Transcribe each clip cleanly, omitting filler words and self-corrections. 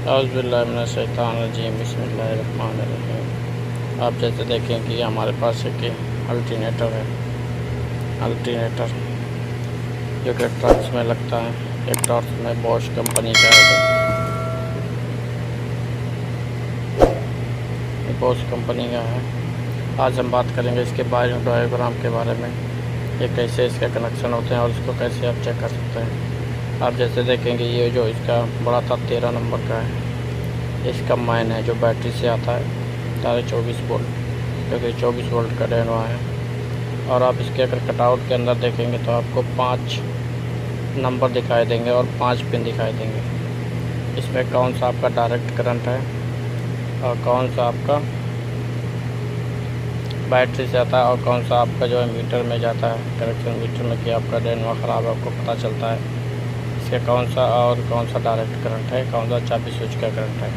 औज़ुबिल्लाहिमिनश्शैतानिर्रजीम बिस्मिल्लाहिर्रहमानिर्रहीम। आप जैसे देखें कि हमारे पास एक अल्टरनेटर है। अल्टरनेटर जो कि ट्रक्स में लगता है, एक टॉर्च में बॉश कंपनी का है। ये बॉश कंपनी का है। आज हम बात करेंगे इसके डायग्राम के बारे में, ये कैसे इसके कनेक्शन होते हैं और इसको कैसे आप चेक कर सकते हैं। आप जैसे देखेंगे ये जो इसका बड़ा था 13 नंबर का है, इसका माइन है जो बैटरी से आता है 24 वोल्ट, क्योंकि 24 वोल्ट का डेनवा है। और आप इसके अगर कटआउट के अंदर देखेंगे तो आपको 5 नंबर दिखाई देंगे और 5 पिन दिखाई देंगे। इसमें कौन सा आपका डायरेक्ट करंट है और कौन सा आपका बैटरी से आता है और कौन सा आपका जो है मीटर में जाता है, कनेक्शन मीटर में कि आपका डेनवा ख़राब है, आपको पता चलता है। इसके कौन सा डायरेक्ट करंट है, कौन सा चाबी स्विच का करंट है,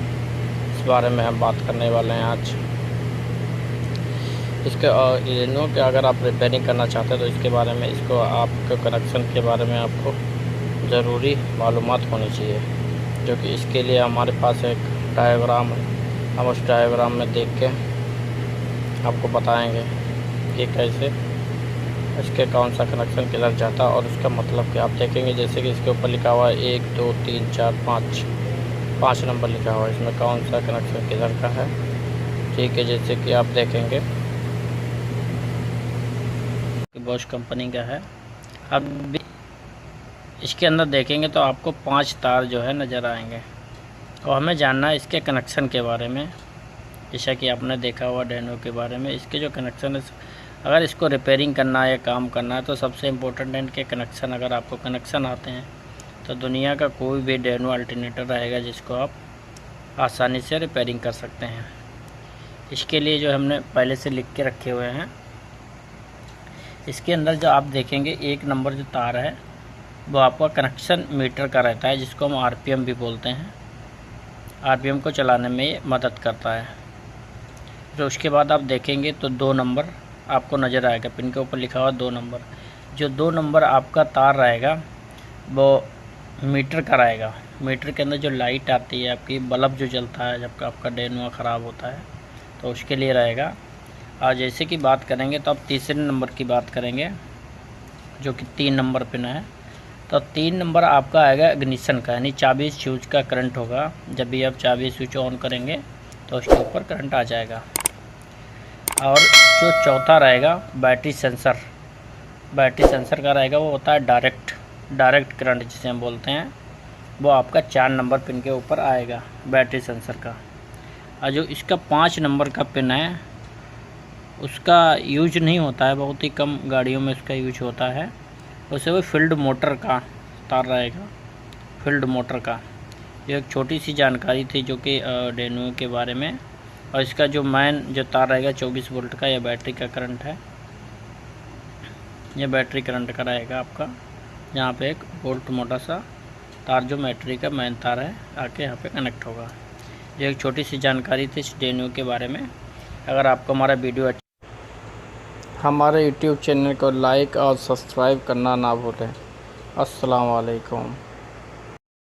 इस बारे में हम बात करने वाले हैं आज। इसके इनो के अगर आप रिपेयरिंग करना चाहते हैं तो इसके बारे में, इसको आपके कनेक्शन के बारे में आपको ज़रूरी मालूमात होनी चाहिए, जो कि इसके लिए हमारे पास एक डायग्राम है। हम उस डायग्राम में देख के आपको बताएंगे कि कैसे इसके कौन सा कनेक्शन किधर जाता है और उसका मतलब कि आप देखेंगे जैसे कि इसके ऊपर लिखा हुआ है 1 2 3 4 5 नंबर लिखा हुआ है, इसमें कौन सा कनेक्शन किधर का है। ठीक है, जैसे कि आप देखेंगे कि बॉश कंपनी का है। अब इसके अंदर देखेंगे तो आपको 5 तार जो है नज़र आएंगे और हमें जानना है इसके कनेक्शन के बारे में। जैसा कि आपने देखा हुआ डेनो के बारे में, इसके जो कनेक्शन है, अगर इसको रिपेयरिंग करना है या काम करना है तो सबसे इम्पोर्टेंट है इनके कनेक्शन। अगर आपको कनेक्शन आते हैं तो दुनिया का कोई भी डेनो अल्टरनेटर रहेगा जिसको आप आसानी से रिपेयरिंग कर सकते हैं। इसके लिए जो हमने पहले से लिख के रखे हुए हैं, इसके अंदर जो आप देखेंगे 1 नंबर जो तार है वो आपका कनेक्शन मीटर का रहता है, जिसको हम आरपीएम भी बोलते हैं। आरपीएम को चलाने में ये मदद करता है। तो उसके बाद आप देखेंगे तो 2 नंबर आपको नज़र आएगा, पिन के ऊपर लिखा हुआ 2 नंबर। जो 2 नंबर आपका तार रहेगा वो मीटर का रहेगा। मीटर के अंदर जो लाइट आती है, आपकी बल्ब जो जलता है जब आपका डेनवा ख़राब होता है, तो उसके लिए रहेगा। और जैसे कि बात करेंगे तो अब तीसरे नंबर की बात करेंगे, जो कि 3 नंबर पिन है। तो 3 नंबर आपका आएगा इग्निशन का, यानी चाबी स्विच का करंट होगा। जब भी आप चाबी स्विच ऑन करेंगे तो उसके ऊपर करंट आ जाएगा। और जो चौथा रहेगा बैटरी सेंसर का रहेगा, वो होता है डायरेक्ट करंट जिसे हम बोलते हैं। वो आपका 4 नंबर पिन के ऊपर आएगा बैटरी सेंसर का। और जो इसका 5 नंबर का पिन है उसका यूज नहीं होता है, बहुत ही कम गाड़ियों में उसका यूज होता है। उसे वो फील्ड मोटर का तार रहेगा, फील्ड मोटर का। ये एक छोटी सी जानकारी थी जो कि डेनो के बारे में। और इसका जो मेन जो तार रहेगा 24 वोल्ट का, यह बैटरी का करंट है। यह बैटरी करंट का रहेगा आपका। यहाँ पे एक वोल्ट मोटा सा तार जो बैटरी का मेन तार है आके यहाँ पे कनेक्ट होगा। ये एक छोटी सी जानकारी थी इस डेनो के बारे में। अगर आपको हमारा वीडियो हमारे YouTube चैनल को लाइक और सब्सक्राइब करना ना भूलें। अस्सलाम वालेकुम।